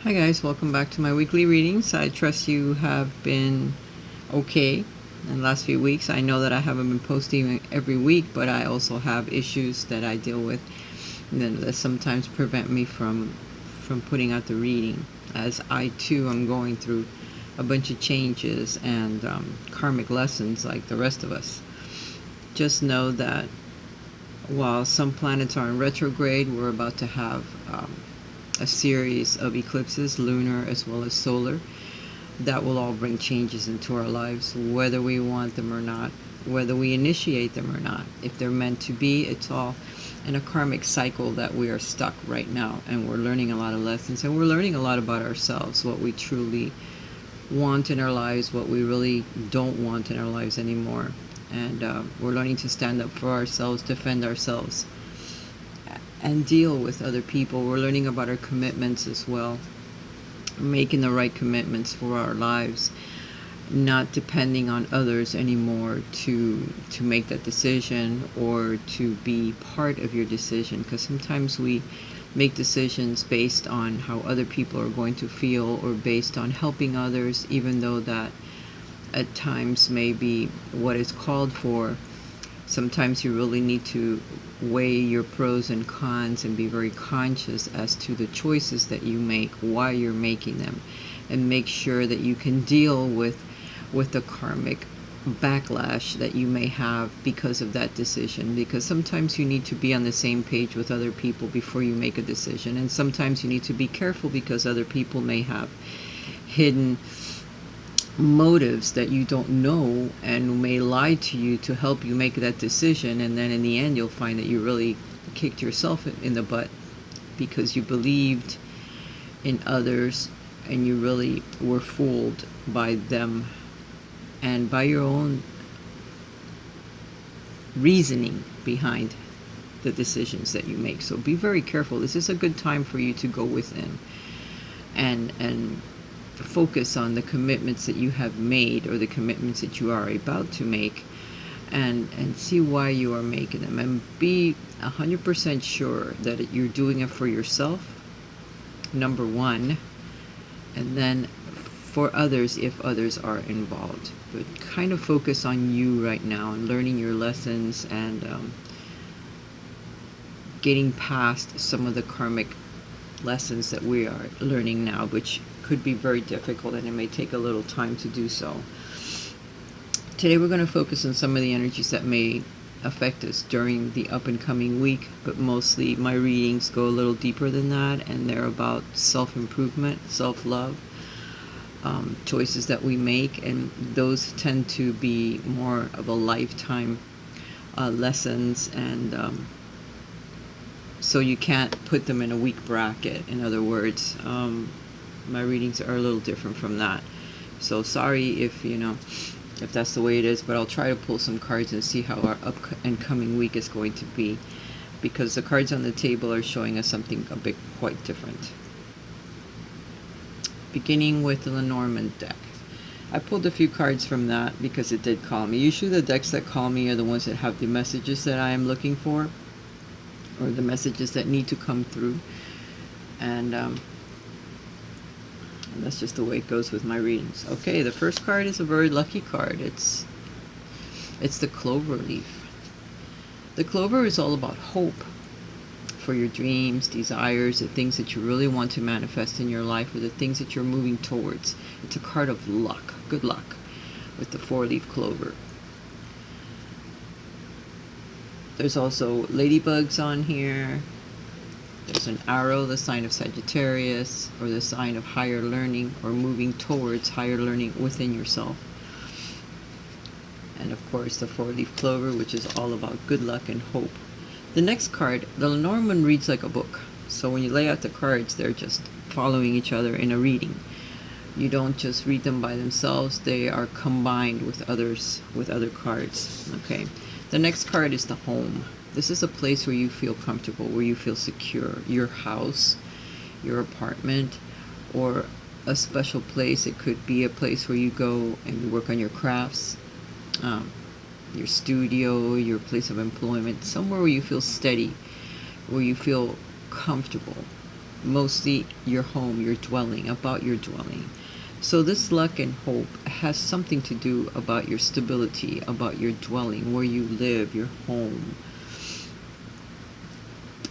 Hi guys, welcome back to my weekly readings. I trust you have been okay in the last few weeks. I know that I haven't been posting every week, but I also have issues that I deal with that sometimes prevent me from putting out the reading, as I too am going through a bunch of changes and karmic lessons like the rest of us. Just know that while some planets are in retrograde, we're about to have a series of eclipses, lunar as well as solar, that will all bring changes into our lives, whether we want them or not, whether we initiate them or not. If they're meant to be, it's all in a karmic cycle that we are stuck right now, and we're learning a lot of lessons, and we're learning a lot about ourselves, what we truly want in our lives, what we really don't want in our lives anymore. And we're learning to stand up for ourselves, defend ourselves, and deal with other people. We're learning about our commitments as well, making the right commitments for our lives, not depending on others anymore to make that decision or to be part of your decision, because sometimes we make decisions based on how other people are going to feel, or based on helping others, even though that at times may be what is called for. Sometimes you really need to weigh your pros and cons and be very conscious as to the choices that you make, why you're making them, and make sure that you can deal with the karmic backlash that you may have because of that decision. Because sometimes you need to be on the same page with other people before you make a decision, and sometimes you need to be careful because other people may have hidden motives that you don't know and may lie to you to help you make that decision, and then in the end you'll find that you really kicked yourself in the butt because you believed in others and you really were fooled by them and by your own reasoning behind the decisions that you make. So be very careful. This is a good time for you to go within and focus on the commitments that you have made, or the commitments that you are about to make, and see why you are making them, and be 100% sure that you're doing it for yourself, number one, and then for others if others are involved. But kind of focus on you right now and learning your lessons, and getting past some of the karmic lessons that we are learning now, which could be very difficult, and it may take a little time to do so. Today we're going to focus on some of the energies that may affect us during the up and coming week, but mostly my readings go a little deeper than that, and they're about self-improvement, self-love, choices that we make, and those tend to be more of a lifetime lessons, and so you can't put them in a week bracket. In other words, my readings are a little different from that. So sorry if if that's the way it is, but I'll try to pull some cards and see how our up and coming week is going to be, because the cards on the table are showing us something a bit quite different. Beginning with the Lenormand Deck. I pulled a few cards from that because it did call me. Usually the decks that call me are the ones that have the messages that I am looking for, or the messages that need to come through, and that's just the way it goes with my readings. Okay, the first card is a very lucky card. It's the clover leaf. The clover is all about hope for your dreams, desires, the things that you really want to manifest in your life, or the things that you're moving towards. It's a card of luck, good luck, with the 4-leaf clover. There's also ladybugs on here. There's an arrow, the sign of Sagittarius, or the sign of higher learning, or moving towards higher learning within yourself. And of course the 4-leaf clover, which is all about good luck and hope. The next card, the Lenormand, reads like a book. So when you lay out the cards, they're just following each other in a reading. You don't just read them by themselves, they are combined with others, with other cards. Okay. The next card is the home. This is a place where you feel comfortable, where you feel secure. Your house, your apartment, or a special place. It could be a place where you go and you work on your crafts, your studio, your place of employment, somewhere where you feel steady, where you feel comfortable. mostly your home, your dwelling, about your dwelling. So this luck and hope has something to do about your stability, about your dwelling, where you live, your home.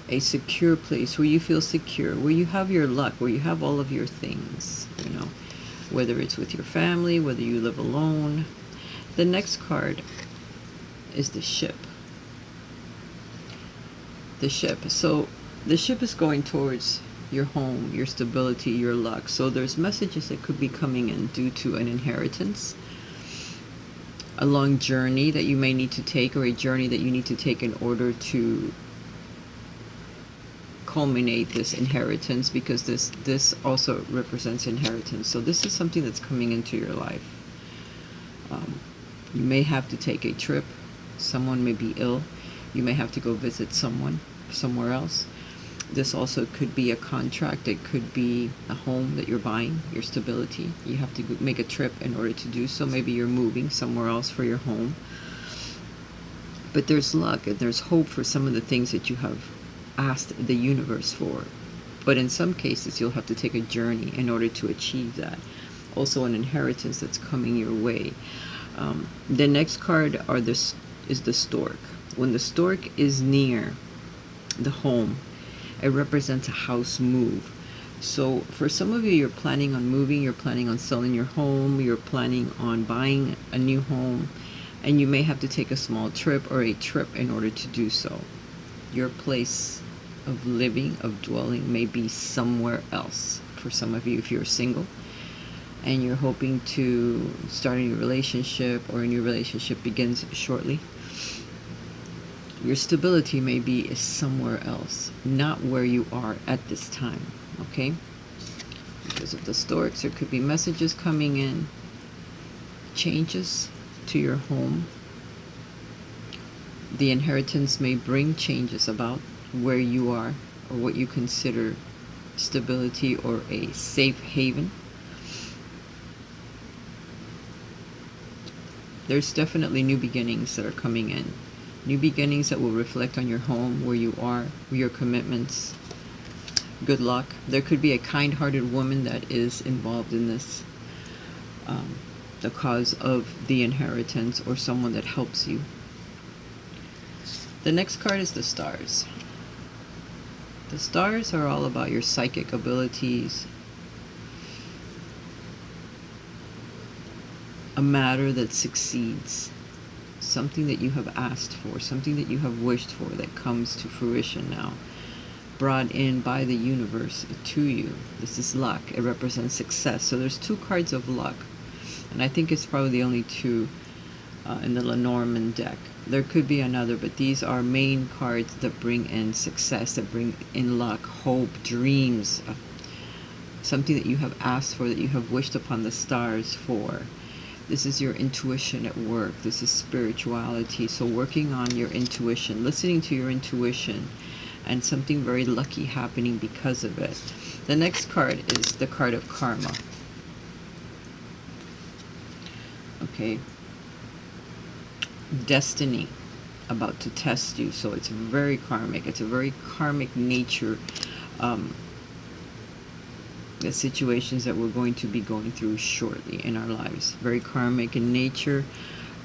A secure place where you feel secure, where you have your luck, where you have all of your things, whether it's with your family, whether you live alone. The next card is the ship. The ship. So the ship is going towards your home, your stability, your luck. So there's messages that could be coming in due to an inheritance, a long journey that you may need to take, or a journey that you need to take in order to culminate this inheritance, because this also represents inheritance. So this is something that's coming into your life. You may have to take a trip. Someone may be ill. You may have to go visit someone somewhere else. This also could be a contract. It could be a home that you're buying, your stability. You have to make a trip in order to do so. Maybe you're moving somewhere else for your home. But there's luck and there's hope for some of the things that you have asked the universe for. But in some cases, you'll have to take a journey in order to achieve that. Also an inheritance that's coming your way. The next card is the stork. When the stork is near the home, it represents a house move. So for some of you, you're planning on moving, you're planning on selling your home, you're planning on buying a new home, and you may have to take a small trip or a trip in order to do so. Your place of living, of dwelling, may be somewhere else. For some of you, if you're single and you're hoping to start a new relationship, or a new relationship begins shortly, your stability may be somewhere else, not where you are at this time, okay? Because of the storks, there could be messages coming in, changes to your home. The inheritance may bring changes about where you are, or what you consider stability or a safe haven. There's definitely new beginnings that are coming in. New beginnings that will reflect on your home, where you are, your commitments. Good luck. There could be a kind-hearted woman that is involved in this, the cause of the inheritance, or someone that helps you. The next card is the stars. The stars are all about your psychic abilities, a matter that succeeds, something that you have asked for, something that you have wished for that comes to fruition now, brought in by the universe to you. This is luck. It represents success. So there's two cards of luck, and I think it's probably the only two in the Lenormand deck. There could be another, but these are main cards that bring in success, that bring in luck, hope, dreams, something that you have asked for, that you have wished upon the stars for. This is your intuition at work. This is spirituality. So working on your intuition, listening to your intuition, and something very lucky happening because of it. The next card is the card of karma. Okay. Destiny about to test you. So it's very karmic. It's a very karmic nature. The situations that we're going to be going through shortly in our lives. Very karmic in nature,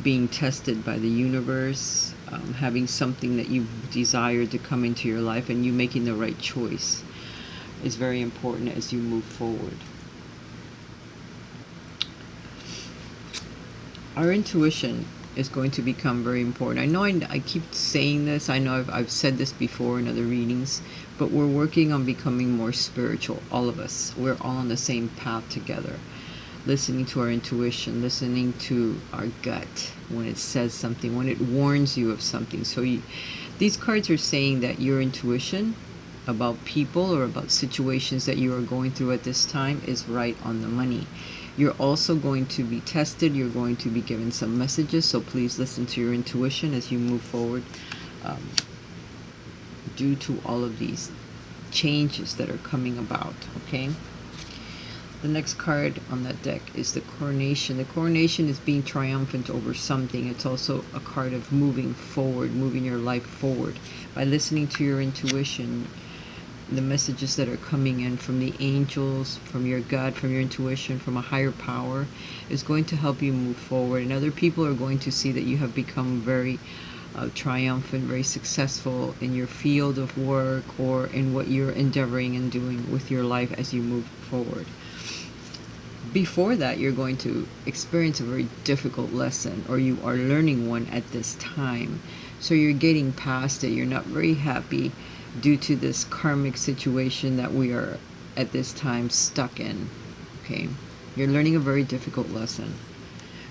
being tested by the universe, having something that you desire to come into your life, and you making the right choice is very important as you move forward. Our intuition is going to become very important. I know I keep saying this. I know I've said this before in other readings, but we're working on becoming more spiritual, all of us. We're all on the same path together. Listening to our intuition, listening to our gut when it says something, when it warns you of something. So these cards are saying that your intuition about people or about situations that you are going through at this time is right on the money. You're also going to be tested. You're going to be given some messages. So please listen to your intuition as you move forward due to all of these changes that are coming about. Okay. The next card on that deck is the Coronation. The Coronation is being triumphant over something. It's also a card of moving forward, moving your life forward. By listening to your intuition, the messages that are coming in from the angels, from your gut, from your intuition, from a higher power is going to help you move forward. And other people are going to see that you have become very triumphant, very successful in your field of work or in what you're endeavoring and doing with your life as you move forward. Before that, you're going to experience a very difficult lesson, or you are learning one at this time. So you're getting past it. You're not very happy due to this karmic situation that we are at this time stuck in. Okay, you're learning a very difficult lesson,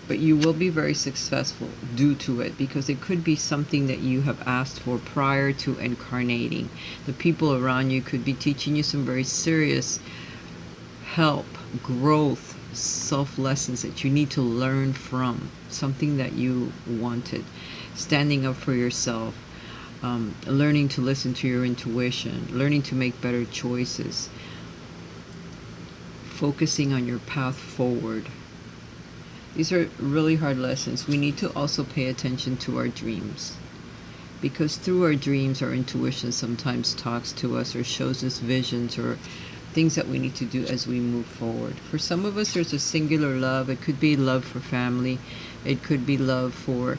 but you will be very successful due to it, because it could be something that you have asked for prior to incarnating. The people around you could be teaching you some very serious help, growth, self lessons that you need to learn from, something that you wanted, standing up for yourself, learning to listen to your intuition, learning to make better choices, focusing on your path forward. These are really hard lessons. We need to also pay attention to our dreams, because through our dreams, our intuition sometimes talks to us or shows us visions or things that we need to do as we move forward. For some of us, there's a singular love. It could be love for family. It could be love for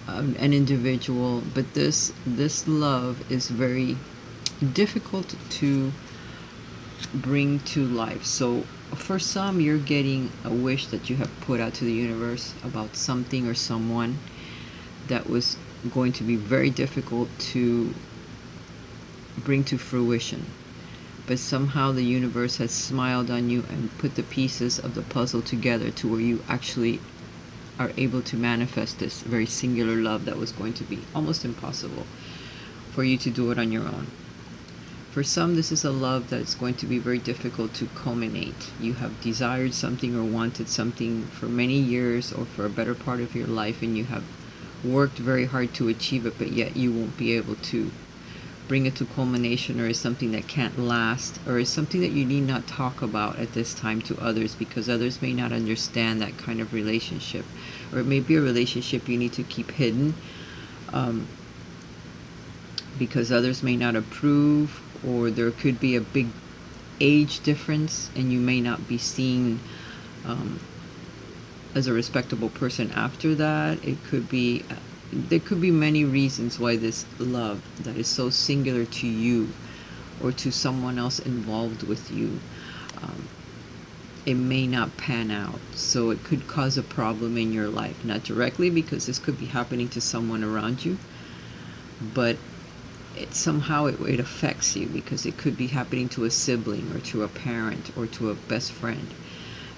an individual. But this love is very difficult to bring to life. So for some, you're getting a wish that you have put out to the universe about something or someone that was going to be very difficult to bring to fruition. But somehow the universe has smiled on you and put the pieces of the puzzle together to where you actually are able to manifest this very singular love that was going to be almost impossible for you to do it on your own. For some, this is a love that's going to be very difficult to culminate. You have desired something or wanted something for many years or for a better part of your life, and you have worked very hard to achieve it, but yet you won't be able to bring it to culmination, or is something that can't last, or is something that you need not talk about at this time to others, because others may not understand that kind of relationship, or it may be a relationship you need to keep hidden because others may not approve, or there could be a big age difference and you may not be seen as a respectable person after that. It could be there could be many reasons why this love that is so singular to you or to someone else involved with you, it may not pan out. So it could cause a problem in your life, not directly, because this could be happening to someone around you, but somehow it affects you, because it could be happening to a sibling or to a parent or to a best friend.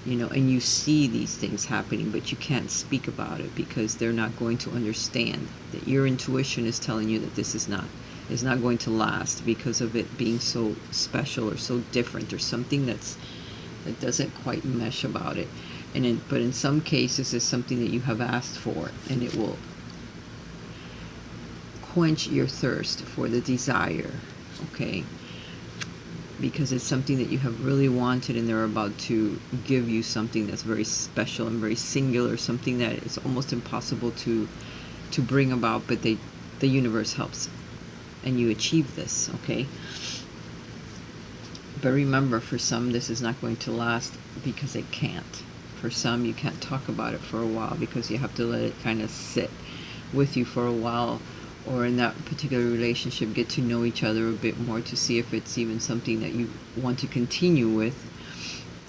And you see these things happening, but you can't speak about it because they're not going to understand that your intuition is telling you that this is not going to last, because of it being so special or so different, or something that doesn't quite mesh about it. But in some cases, it's something that you have asked for, and it will quench your thirst for the desire, okay? Because it's something that you have really wanted, and they're about to give you something that's very special and very singular, something that is almost impossible to bring about, but the universe helps and you achieve this, okay? But remember, for some, this is not going to last because it can't. For some, you can't talk about it for a while because you have to let it kind of sit with you for a while, or in that particular relationship, get to know each other a bit more to see if it's even something that you want to continue with.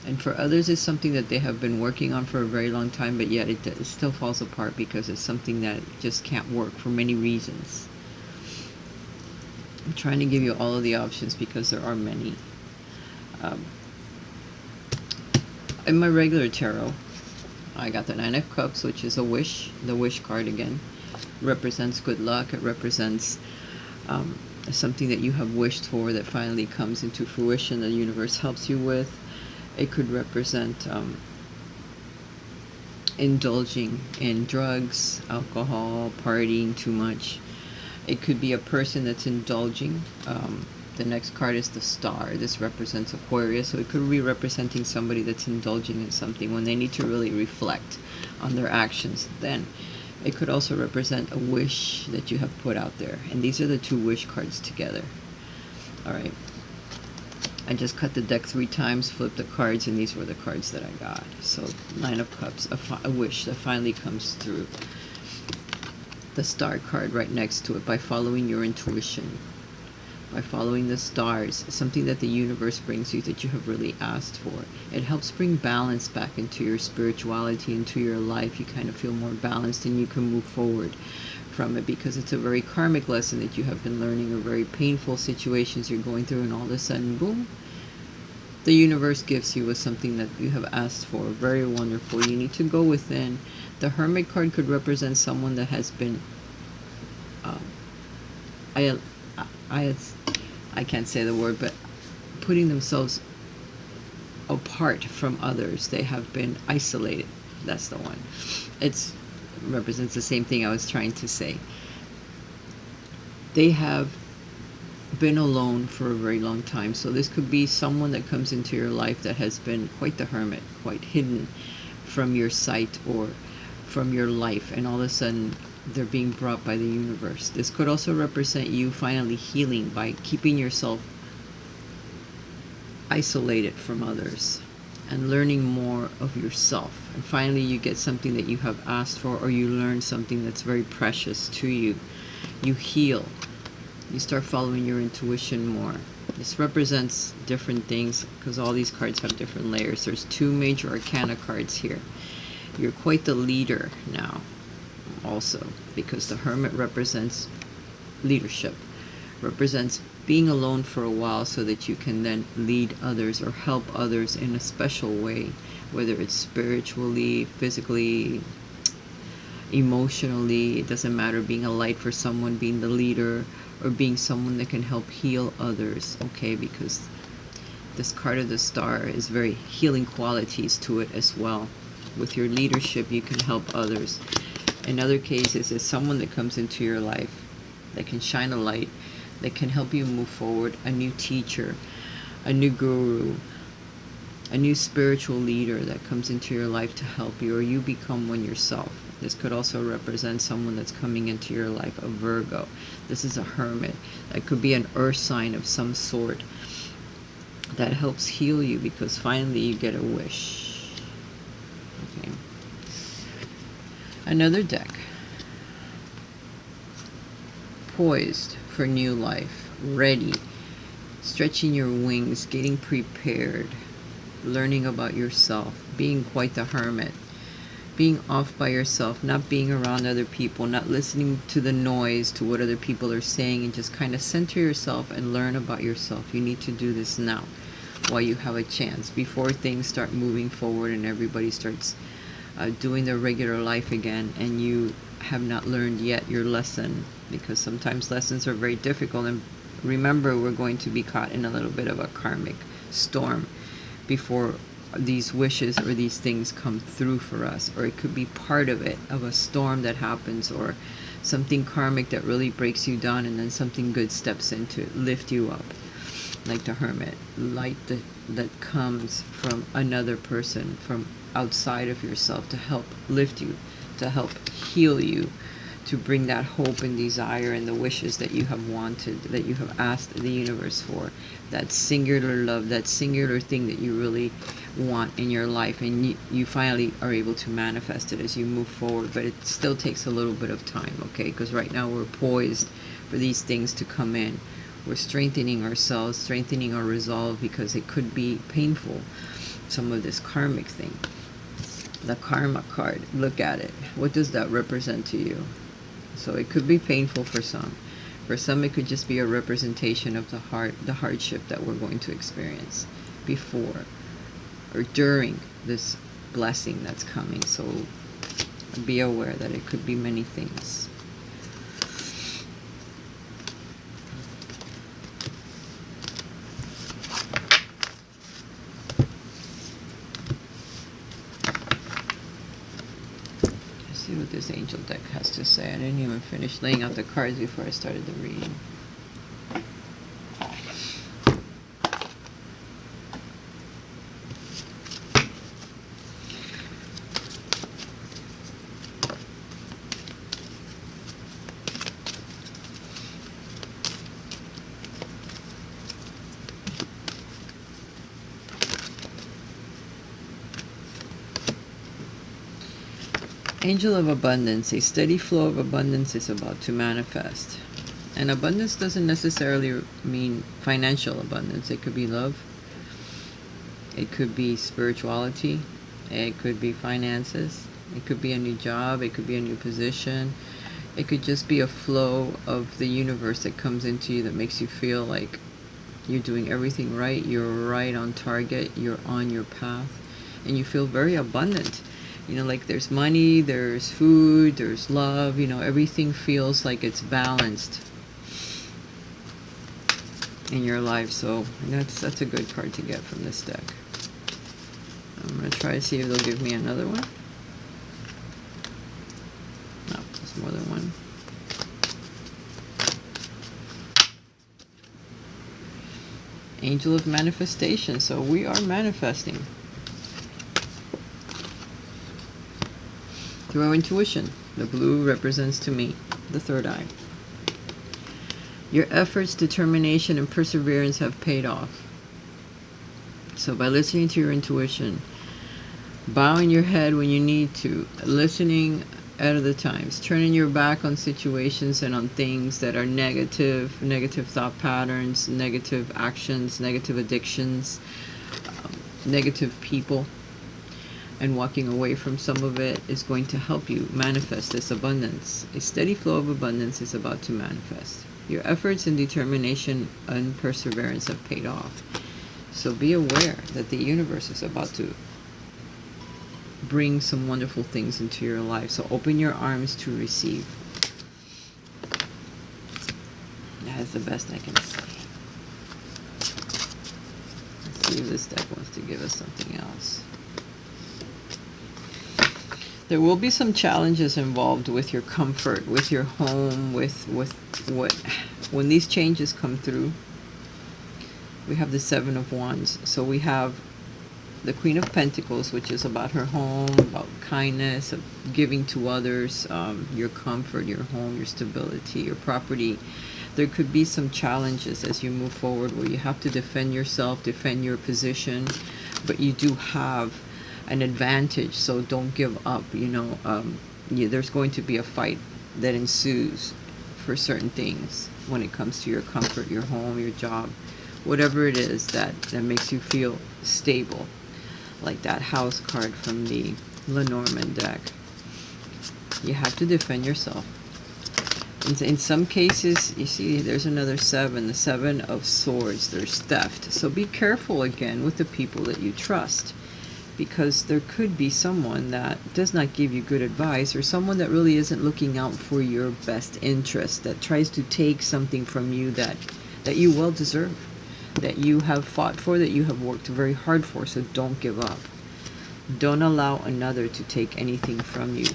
And for others, it's something that they have been working on for a very long time, but yet it still falls apart because it's something that just can't work for many reasons. I'm trying to give you all of the options because there are many. In my regular tarot, I got the Nine of Cups, which is a wish, the wish card again. Represents good luck. It represents something that you have wished for that finally comes into fruition, the universe helps you with. It could represent indulging in drugs, alcohol, partying too much. It could be a person that's indulging. The next card is the Star. This represents Aquarius, so it could be representing somebody that's indulging in something when they need to really reflect on their actions. Then it could also represent a wish that you have put out there. And these are the two wish cards together. All right. I just cut the deck 3 times, flipped the cards, and these were the cards that I got. So, Nine of Cups, a wish that finally comes through. The Star card right next to it, by following your intuition, by following the stars, something that the universe brings you that you have really asked for. It helps bring balance back into your spirituality, into your life. You kind of feel more balanced and you can move forward from it, because it's a very karmic lesson that you have been learning, or very painful situations you're going through, and all of a sudden, boom, the universe gives you with something that you have asked for. Very wonderful. You need to go within. The Hermit card could represent someone that has been I can't say the word, but putting themselves apart from others. They have been isolated. That's the one. It represents the same thing I was trying to say. They have been alone for a very long time. So this could be someone that comes into your life that has been quite the hermit, quite hidden from your sight or from your life, and all of a sudden they're being brought by the universe. This could also represent you finally healing by keeping yourself isolated from others and learning more of yourself. And finally you get something that you have asked for, or you learn something that's very precious to you. You heal. You start following your intuition more. This represents different things because all these cards have different layers. There's 2 major arcana cards here. You're quite the leader now also, because the Hermit represents leadership, represents being alone for a while so that you can then lead others or help others in a special way, whether it's spiritually, physically, emotionally. It doesn't matter, being a light for someone, being the leader, or being someone that can help heal others, okay? Because this card of the Star is very healing qualities to it as well. With your leadership, you can help others. In other cases, it's someone that comes into your life that can shine a light, that can help you move forward, a new teacher, a new guru, a new spiritual leader that comes into your life to help you, or you become one yourself. This could also represent someone that's coming into your life, a Virgo. This is a hermit. That could be an earth sign of some sort that helps heal you, because finally you get a wish. Okay. Another deck. Poised for new life, ready, stretching your wings, getting prepared, learning about yourself, being quite the hermit, being off by yourself, not being around other people, not listening to the noise, to what other people are saying, and just kind of center yourself and learn about yourself. You need to do this now while you have a chance, before things start moving forward and everybody starts doing their regular life again, and you have not learned yet your lesson, because sometimes lessons are very difficult. And remember, we're going to be caught in a little bit of a karmic storm before these wishes or these things come through for us, or it could be part of it, of a storm that happens, or something karmic that really breaks you down, and then something good steps in to lift you up, like the hermit. Light that comes from another person, from outside of yourself, to help lift you, to help heal you, to bring that hope and desire and the wishes that you have wanted, that you have asked the universe for, that singular love, that singular thing that you really want in your life, and you finally are able to manifest it as you move forward. But it still takes a little bit of time, okay? Because right now we're poised for these things to come in. We're strengthening ourselves, strengthening our resolve, because it could be painful, some of this karmic thing. The Karma card, look at it. What does that represent to you? So it could be painful for some. For some, it could just be a representation of the hardship that we're going to experience before or during this blessing that's coming. So be aware that it could be many things. See what this angel deck has to say. I didn't even finish laying out the cards before I started the reading. Angel of Abundance. A steady flow of abundance is about to manifest. And abundance doesn't necessarily mean financial abundance. It could be love. It could be spirituality. It could be finances. It could be a new job. It could be a new position. It could just be a flow of the universe that comes into you that makes you feel like you're doing everything right. You're right on target. You're on your path. And you feel very abundant. You know, like there's money, there's food, there's love. You know, everything feels like it's balanced in your life. So that's a good card to get from this deck. I'm going to try to see if they'll give me another one. No, there's more than one. Angel of Manifestation. So we are manifesting through our intuition. The blue represents to me the third eye. Your efforts, determination, and perseverance have paid off. So by listening to your intuition, bowing your head when you need to, listening at other times, turning your back on situations and on things that are negative thought patterns, negative actions, negative addictions, negative people, and walking away from some of it is going to help you manifest this abundance. A steady flow of abundance is about to manifest. Your efforts and determination and perseverance have paid off. So be aware that the universe is about to bring some wonderful things into your life. So open your arms to receive. That is the best I can say. Let's see if this deck wants to give us something else. There will be some challenges involved with your comfort, with your home, with what, when these changes come through. We have the Seven of Wands. So we have the Queen of Pentacles, which is about her home, about kindness, of giving to others, your comfort, your home, your stability, your property. There could be some challenges as you move forward where you have to defend yourself, defend your position, but you do have an advantage, so don't give up. You know, there's going to be a fight that ensues for certain things when it comes to your comfort, your home, your job, whatever it is that makes you feel stable, like that house card from the Lenormand deck. You have to defend yourself. In some cases, you see there's another seven, the Seven of Swords. There's theft. So be careful again with the people that you trust, because there could be someone that does not give you good advice, or someone that really isn't looking out for your best interest, that tries to take something from you that you well deserve, that you have fought for, that you have worked very hard for. So don't give up. Don't allow another to take anything from you.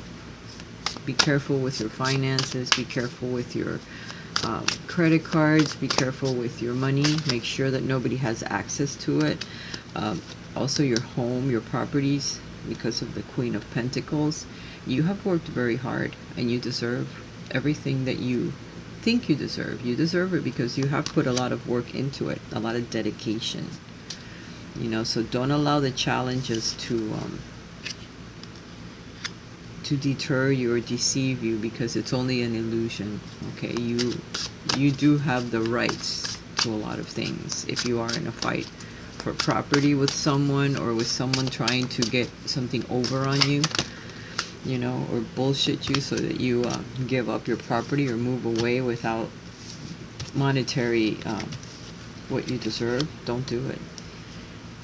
Be careful with your finances. Be careful with your credit cards. Be careful with your money. Make sure that nobody has access to it. Also your home, your properties, because of the Queen of Pentacles. You have worked very hard and you deserve everything that you think you deserve. You deserve it because you have put a lot of work into it, a lot of dedication. You know, so don't allow the challenges to deter you or deceive you, because it's only an illusion. Okay, you do have the rights to a lot of things. If you are in a fight for property with someone, or with someone trying to get something over on you, you know, or bullshit you so that you give up your property or move away without monetary what you deserve, don't do it.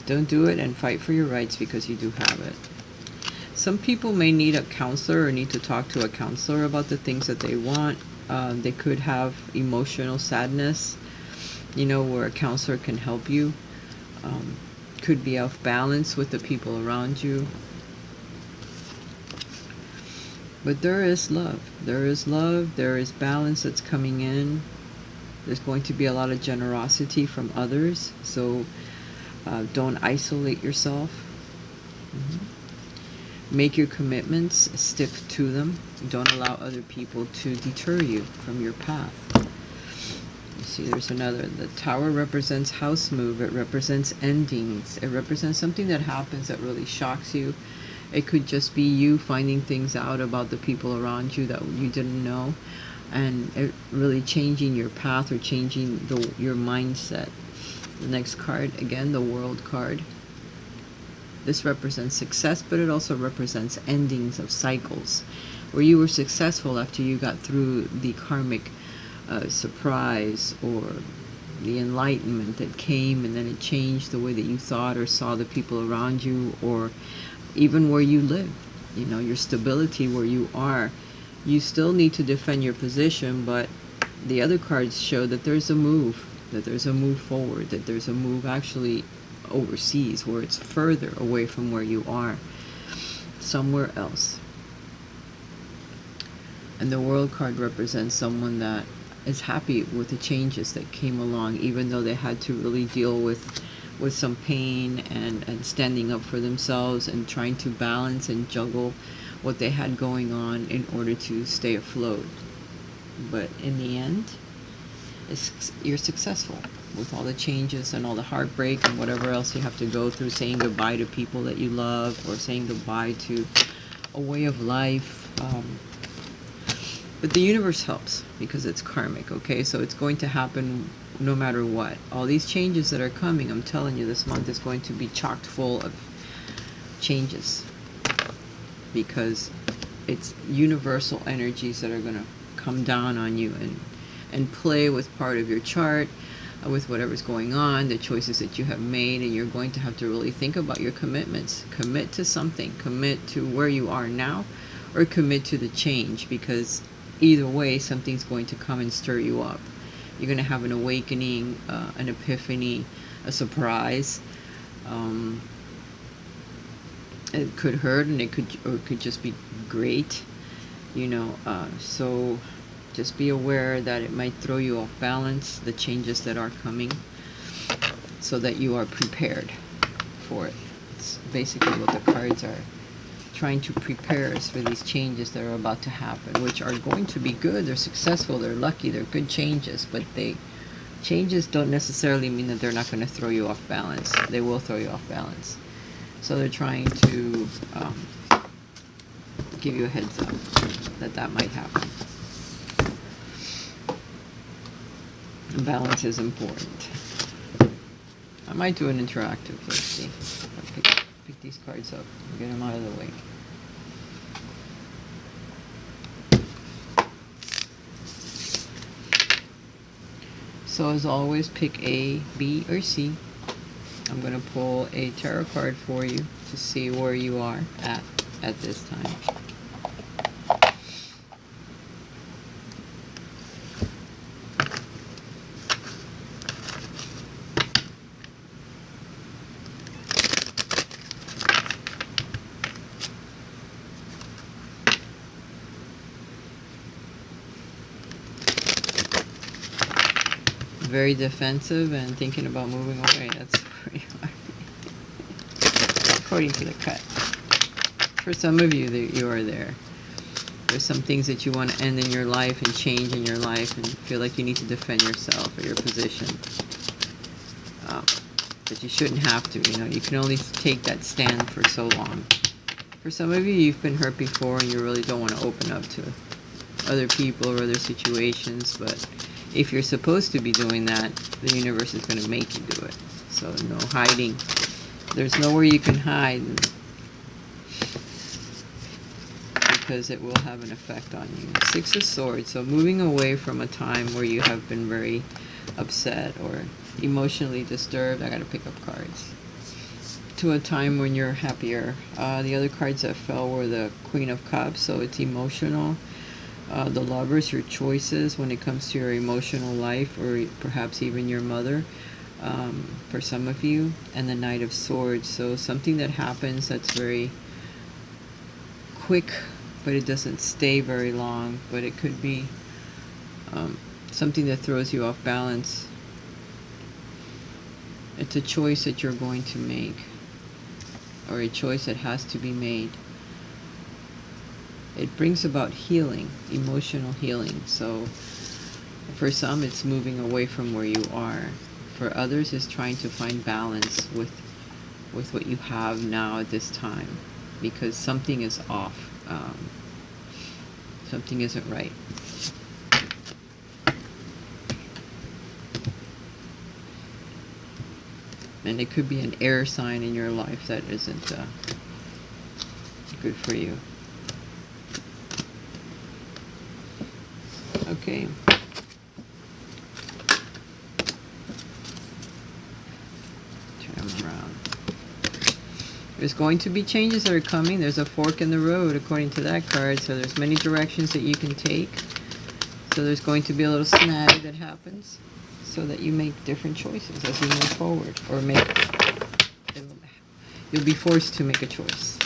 Don't do it, and fight for your rights, because you do have it. Some people may need a counselor or need to talk to a counselor about the things that they want. They could have emotional sadness, you know, where a counselor can help you. Could be off balance with the people around you. But there is love. There is love. There is balance that's coming in. There's going to be a lot of generosity from others. So don't isolate yourself. Make your commitments. Stick to them. Don't allow other people to deter you from your path. You see, there's another. The Tower represents house move. It represents endings. It represents something that happens that really shocks you. It could just be you finding things out about the people around you that you didn't know, and it really changing your path or changing your mindset. The next card, again, the World card. This represents success, but it also represents endings of cycles, where you were successful after you got through the karmic surprise or the enlightenment that came, and then it changed the way that you thought or saw the people around you, or even where you live. You know, your stability where you are. You still need to defend your position, but the other cards show that there's a move, forward, that there's a move actually overseas, where it's further away from where you are, somewhere else. And the World card represents someone that is happy with the changes that came along, even though they had to really deal with some pain and standing up for themselves and trying to balance and juggle what they had going on in order to stay afloat. But in the end, you're successful with all the changes and all the heartbreak and whatever else you have to go through, saying goodbye to people that you love, or saying goodbye to a way of life. But the universe helps because it's karmic, okay? So it's going to happen no matter what. All these changes that are coming, I'm telling you, this month is going to be chocked full of changes, because it's universal energies that are going to come down on you and play with part of your chart, with whatever's going on, the choices that you have made, and you're going to have to really think about your commitments. Commit to something. Commit to where you are now, or commit to the change, because either way, something's going to come and stir you up. You're going to have an awakening, an epiphany, a surprise. It could hurt, and it could just be great, you know. So just be aware that it might throw you off balance, the changes that are coming, so that you are prepared for it. It's basically what the cards are trying to prepare us for these changes that are about to happen, which are going to be good. They're successful, they're lucky, they're good changes, but changes don't necessarily mean that they're not going to throw you off balance. They will throw you off balance. So they're trying to give you a heads up that might happen. And balance is important. I might do an interactive. Let's see. I'll pick these cards up and get them out of the way. So as always, pick A, B, or C. I'm going to pull a tarot card for you to see where you are at this time. Very defensive and thinking about moving away. That's pretty hard. According to the cut. For some of you, you are there. There's some things that you want to end in your life and change in your life, and feel like you need to defend yourself or your position. But you shouldn't have to. You know, you can only take that stand for so long. For some of you, you've been hurt before and you really don't want to open up to other people or other situations, but if you're supposed to be doing that, the universe is going to make you do it. So no hiding. There's nowhere you can hide, because it will have an effect on you. Six of Swords. So moving away from a time where you have been very upset or emotionally disturbed. I got to pick up cards. To a time when you're happier. The other cards that fell were the Queen of Cups. So it's emotional. The Lovers, your choices when it comes to your emotional life, or perhaps even your mother, for some of you, and the Knight of Swords. So something that happens that's very quick, but it doesn't stay very long, but it could be something that throws you off balance. It's a choice that you're going to make, or a choice that has to be made. It brings about healing, emotional healing. So for some, it's moving away from where you are. For others, it's trying to find balance with what you have now at this time. because something is off. Something isn't right. And it could be an air sign in your life that isn't good for you. Okay. Turn them around. There's going to be changes that are coming. There's a fork in the road according to that card. So there's many directions that you can take. So there's going to be a little snag that happens so that you make different choices as you move forward. Or you'll be forced to make a choice.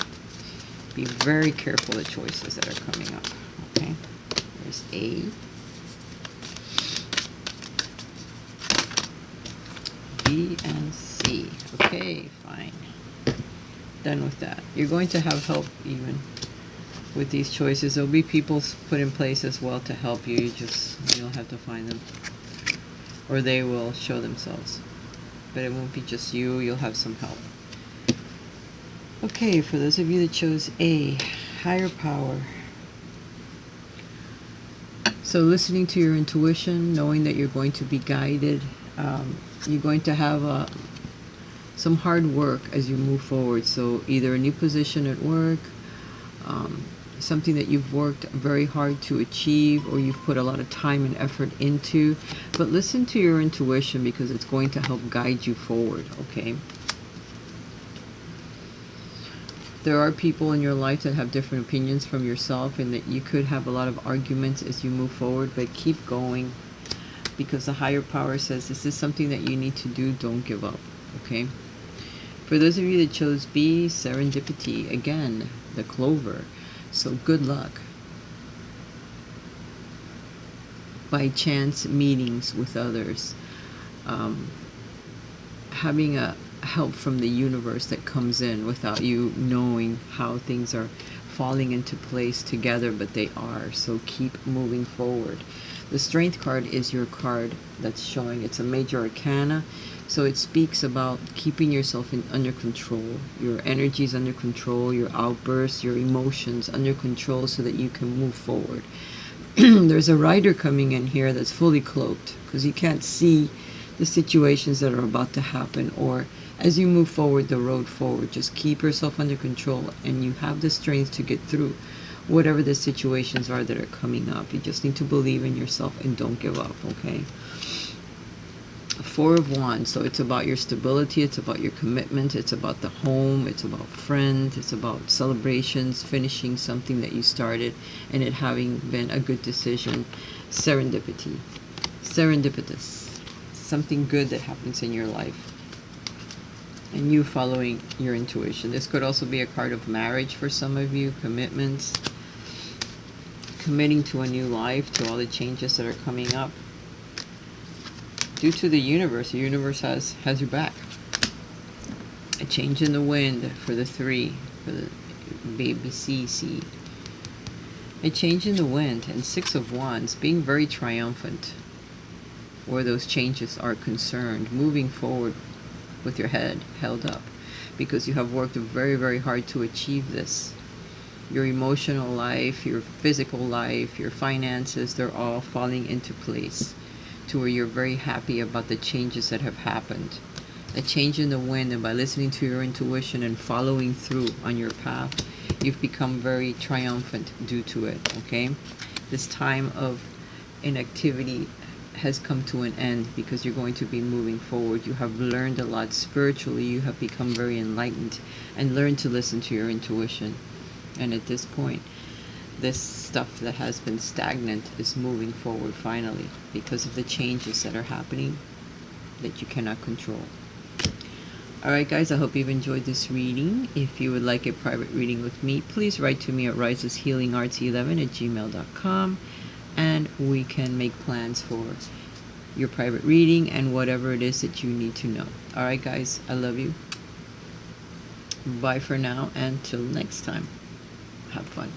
Be very careful of the choices that are coming up. Okay. There's A. B and C. Okay, fine. Done with that. You're going to have help even with these choices. There'll be people put in place as well to help you. You'll have to find them. Or they will show themselves. But it won't be just you. You'll have some help. Okay, for those of you that chose A, higher power. So listening to your intuition, knowing that you're going to be guided. You're going to have some hard work as you move forward. So either a new position at work, something that you've worked very hard to achieve, or you've put a lot of time and effort into. But listen to your intuition because it's going to help guide you forward, okay? There are people in your life that have different opinions from yourself, and that you could have a lot of arguments as you move forward, but keep going. Because the higher power says this is something that you need to do. Don't give up. Okay. For those of you that chose B, serendipity. Again, the clover. So good luck. By chance meetings with others. Having a help from the universe that comes in without you knowing how things are falling into place together, but they are. So keep moving forward. The Strength card is your card that's showing. It's a major arcana. So it speaks about keeping yourself under control. Your energies under control, your outbursts, your emotions under control so that you can move forward. There's a rider coming in here that's fully cloaked because you can't see the situations that are about to happen, or as you move forward, the road forward. Just keep yourself under control and you have the strength to get through whatever the situations are that are coming up. You just need to believe in yourself and don't give up, okay? Four of Wands, so it's about your stability, it's about your commitment, it's about the home, it's about friends, it's about celebrations, finishing something that you started, and it having been a good decision. Serendipity. Serendipitous. Something good that happens in your life. And you following your intuition. This could also be a card of marriage for some of you, commitments. Committing to a new life, to all the changes that are coming up. Due to the universe has your back. A change in the wind for the 3, for the baby C seed. A change in the wind, and 6 of Wands, being very triumphant where those changes are concerned, moving forward with your head held up because you have worked very, very hard to achieve this. Your emotional life, your physical life, your finances, they're all falling into place to where you're very happy about the changes that have happened. A change in the wind, and by listening to your intuition and following through on your path, you've become very triumphant due to it, okay? This time of inactivity has come to an end because you're going to be moving forward. You have learned a lot spiritually. You have become very enlightened and learned to listen to your intuition. And at this point, this stuff that has been stagnant is moving forward finally because of the changes that are happening that you cannot control. Alright guys, I hope you've enjoyed this reading. If you would like a private reading with me, please write to me at risashealingarts11@gmail.com and we can make plans for your private reading and whatever it is that you need to know. Alright guys, I love you. Bye for now, and till next time. Have fun.